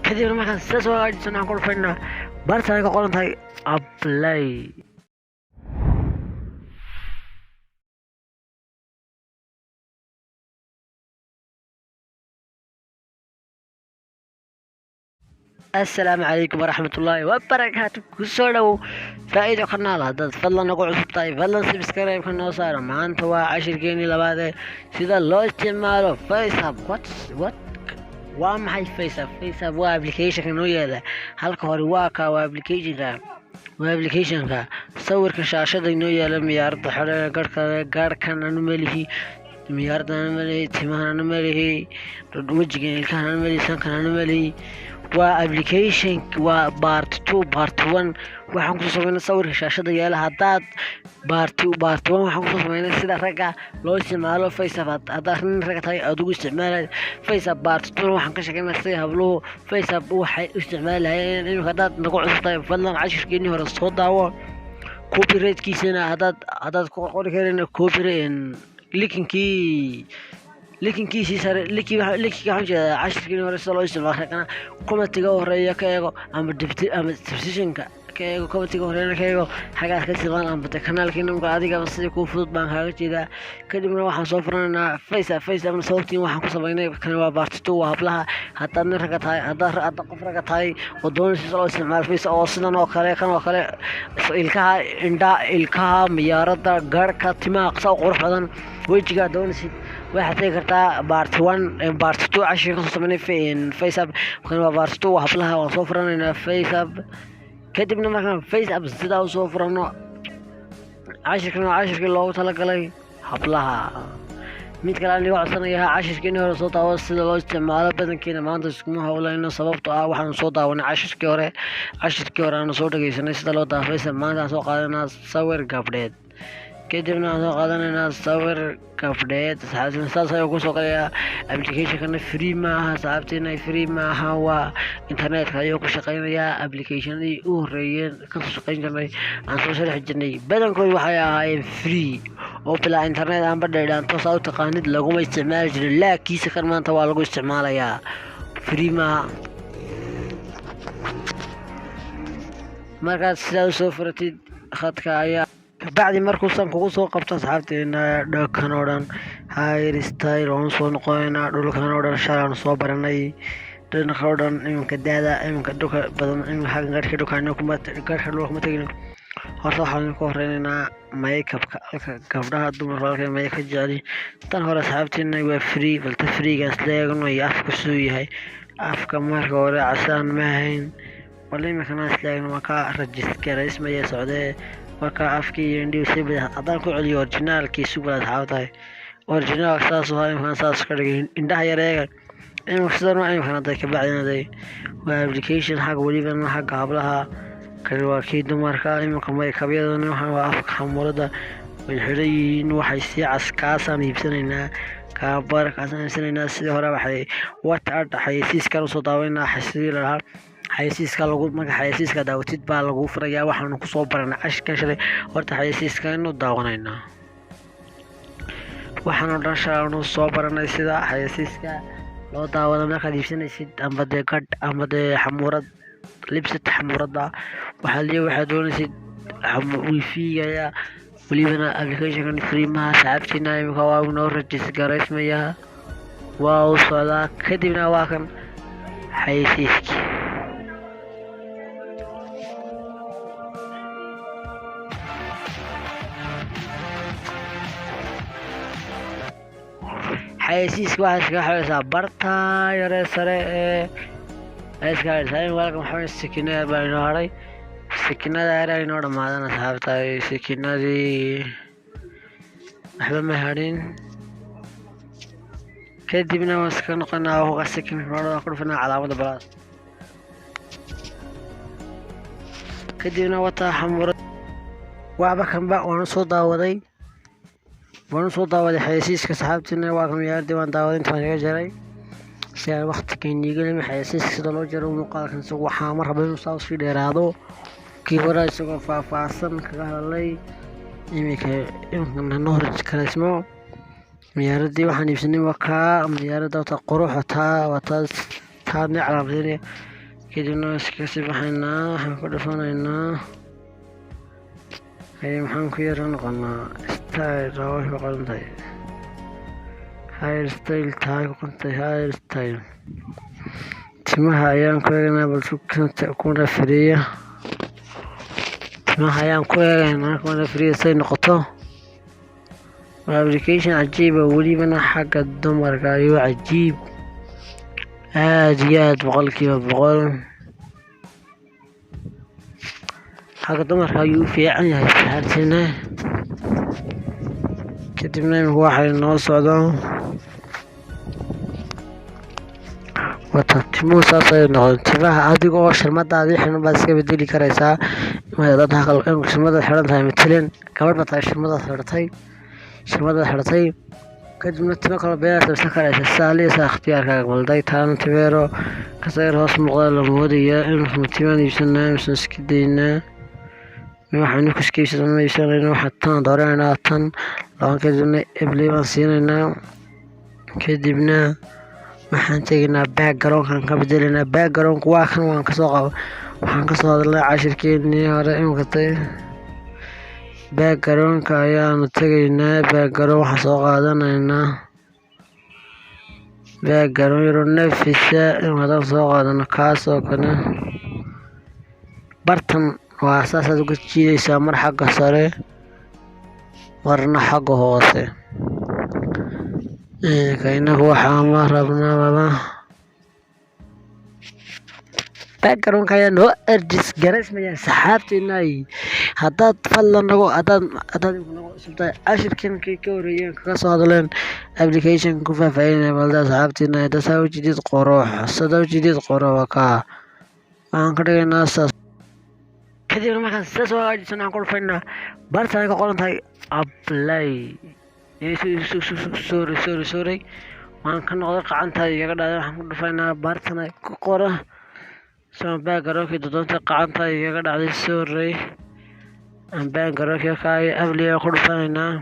kadibna markaan sidaas oo hagaajisan waxaan ku dhufaynaa barta ay ka qoran tahay apply. السلام عليكم ورحمة الله وبركاته. kusoo dhawow faa'iido kanaal haddaad fadlan nagu cusub tahay fadlan subscribe ka noo saara. maanta waa cashirkeenii labaad ee sida loo isticmaalo FaceApp. waa maxay FaceApp? FaceApp waa applicationka noo yaala halka hore waa applicationka sawirka shaashada inoo yaala miyaaradda xore garhkan anu melihi miyaaradda anu melihi timahan anu melihi wejigan ilkahan anu melihi sankan anu melihi waa application waa part 1 waxaan kusoo sameynay sawirka shaashada yaala. haddaad part 1 waxaan kusoo sameynay sida ragga loo isticmaalo FaceApp. haddaad nin ragga tahay aad ugu isticmaalay FaceApp part 2 waxaan ka sheegaynaa sida habluhu FaceApp waxay u isticmaali lahaayeen. iminka haddaad nagu cusub tahay fadlan cashirkeenii hore soo daawo. copyright-kiisana haddaad ku qori karin linkiisii sare linkiga waxaan jeedaa cashirkii hore sida loo isticmaalo kana commentiga horeeya ka eego ama description-ka ka eego commentiga horeeyana ka eego xagaas ka siqaan ama kanaalkeena marka adiga sidii ku fudud baan kaaga jeedaa. kadibna waxaan soo furanaynaa FaceApp sababtii waxaan ku sameynay kan waa part 2 waa hablaha. haddaad nin ragga tahay haddaad qof ragga tahay oo doonaysa sida loo isticmaalo FaceApp oo sidan oo kale kan oo kale ilkaha miyaaradda garhka timaha qasa qurux badan wejiga doonaysid waxaad tegi kartaa part 2 cashirka soo sameynay FaceApp kan waa part 2 waa hablaha. waan soo furanaynaa FaceApp kadibna markaan FaceApp sidaa u soo furano cashirkan waa cashirkii loogu talagalay hablaha. mid kale aan iga codsanayaa cashirkeenii hore soo daawo sida loo isticmaalo badankeena maanta iskuma howlayno sababtoo ah waxaan soo daawanay cashirkii hore aanu soo dhageysanay sida loo daawo FaceApp. maanta aan soo qaadanaa sawir gabdheed kadibna aan soo qaadanaynaa sawir gabdheed. asxaabtina saas ayuu kusoo galayaa applicationkana free maaha asxaabtina free maaha waa internetka ayuu ku shaqeynayaa. applicationadii u horeeyeen kasoo shaqeyn jirnay aan soo sharxi jirnay badankood waxay ahaayeen free oo bilaa internet aanba dhaydhaan toosaa u taqaanid laguma isticmaali jirin. laakiinse kan maanta waa lagu isticmaalayaa free maaha. markaad sidaa usoo furatid khadka ayaa kabacdi markuusan kugu soo qabto asxaabteena dhulkan oo dhan higher style oon soo noqonaynaa. dhulkan oo dhan shalay aan soo baranay dhanka oo dhan iminka daada iminka dhulka badan iminka xaggan garhka dhulka ma tegin. horta waxaan ku horeynaynaa makeupka halka gabdhaha dumarka halka makeup jeceli. tan hore asxaabteena waa free balta freegaas leegno iyo afka suu yahay afka marka hore casaan ma ahayn wala iminkana isleegno markaa registraysmaya socdee markaa afkii iyo indhihi si bada haddaan ku celiyo originaalkiisu balaad xaawatahay originaalka saas oo imkaan saas ka dhigay indhaha yareega imika sidan waa imikana day kabacdinaday waa application xagga welibana xagga hablaha kani waa kii dumarka. iminka maykabyadana waxaa waa afka xamuurada way xidhan yihiin waxay sii kaasaan iibsanaynaa kaasaan iibsanaynaa. sidii hore waxay xayeysiiskan usoo daawaynaa sidii lalahaa xayeysiiska marka xayeysiiska daawatid baa lagu furayaa. waxaanu kusoo baranay cashirkan shalay horta xayeysiiska inu daawanaynaa waxaanu dhan shalaanu soo baranay sida xayeysiiska loo daawado markaad iibsanaysid amba dee gadh amba dee xamuurad libsad xamuuradda waxaad doonaysid wifi-gaya welibana applicationkan free maaha saxaabtiina imika waa noo registraysmayaa waa u socdaa. kadibna waa kan xayeysiiskii xayeysiiska waxaa iskaga xidhaysaa barta yare sare ee iskaga xidhaysaa. walkan waxaa sikinada baa inoo hadhay sikinada yare inoo dhamaadan asxaabta sikinadii waxba ma hadhin. kadibna waan iska noqonaa hoga sikin noolada ku dhufanaa calaamada balaas kadibna wataa xamuurad waxba kanba waanu soo daawaday xayeysiiska saxaabtiina waa kan miyaaradii waan daawaday intaan kaga jaray si aan waqtigeeniigalimi xayeysiiska sida loo jaro muuqaalkan isagu waxaa ma raba inuu saa usii dheeraado. kii hore isagoo faahfaahsan kaga hadlay iminkana noo registraysmo miyaaradii waxaan iibsanay waa kaa miyaaradda wata quruxa taa neclaamsani kadibna iskasii baxaynaa, waxaan ku dhufanaynaa maxaan ku yara noqonaa style oo way ku qoran tahay hair style tahay ku qoran tahay hair style. Timaha ayaan ku eegaynaa bal kuna firiya, timaha ayaan ku eegaynaa kuna firiya say noqoto. waa application cajiib ah welibana xagga dumarka ayuu cajiib aad iyo aad 100% xagga dumarka ayuu u fiican yahay saxaabtiina. kadibna imika waxay noo socdaan wata timuhu saas ay noqdeen. timaha adiga oo sharmadaadii xiran baad iska bedeli karaysaa sharmadaad xiran tahay matalan gabadh baad tahay sharmadaad xiratay kadibna timo kale beeraad sabsan karaysaa saalisa ikhtiyaarkaaga balday taana timeero kasayr hoos muuqda la moodaya inuu timaan iibsanaa mise iska daynaa waxaanu ku iskaysanaa iibsanayna waxaa tan dooranayna tan laban kadibna ebley baan siinaynaa. kadibna waxaan tegaynaa background-kan ka bedelaynaa background-ku waa kan waxaan kasoo hadalnay cashirkeenii hore imikatay background-ka ayaanu tegaynaa. background waxaan soo qaadanaynaa background yaro nafisa haddaan soo qaadano kaas oo kale bartan waa saasaad uga jiidaysaa mar xagga sare marna xagga hoose. inagu waxaa ma rabnaba background-ka ayaa noo erdis garaysmayaan saxaabtiinay. haddaad fadlan haddaad cusubtahay cashirkankii ka horeeyeen kaga soo hadleen application ku faahfaahinaya balda saxaabtiina hadda saa ujeedid qurux kaa waxaan ka dhigaynaa saas. kadibna markaan sidaas oo hagaajisan waxaan ku dhufaynaa barta ay ka qoran tahay apply. sorry waan ka noqday qacantaada igaga dhacday. waxaan ku dhufaynaa bartan ay ku qoran background-kii dodoonta qacantaada igaga dhacday sorry background-kii kaaya apply aan ku dhufanaynaa.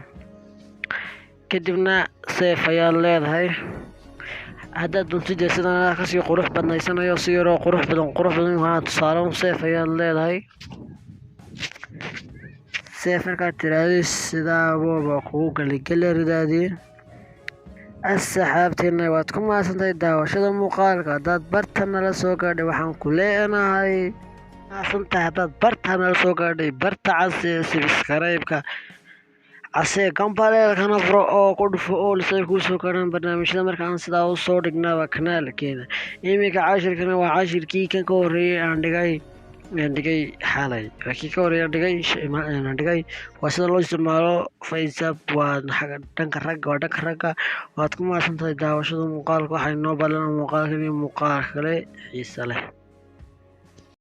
kadibna save ayaad leedahay. haddaad doontid sidan kasii qurux badnaysanayo si yaroo qurux badan waxaa tusaale save ayaad leedahay. save markaad tiraahdo sidaa booba kugu gali galeridaadii. asxaabteena waad ku mahadsantahay daawashada muuqaalka. haddaad barta nala soo gaadhay waxaan ku leenahay mahadsantahay. haddaad barta nala soo gaadhay barta casee subscribe-ka casee gambaleelkana furo oo ku dhufo oo lisay kuu soo gaadhaan barnaamijyada markaan sidaa u soo dhignaaba kanaalkeena. iminka cashirkana waa cashirkii kan ka horeeyay aan dhigay xalay kii ka horeeyay aan dhigay waa sida loo isticmaalo faceapp waa dhanka ragga. waad ku mahadsantahay daawashada muuqaalka. waxay noo ballan muuqaalkan iyo muuqaal kale xiiso leh.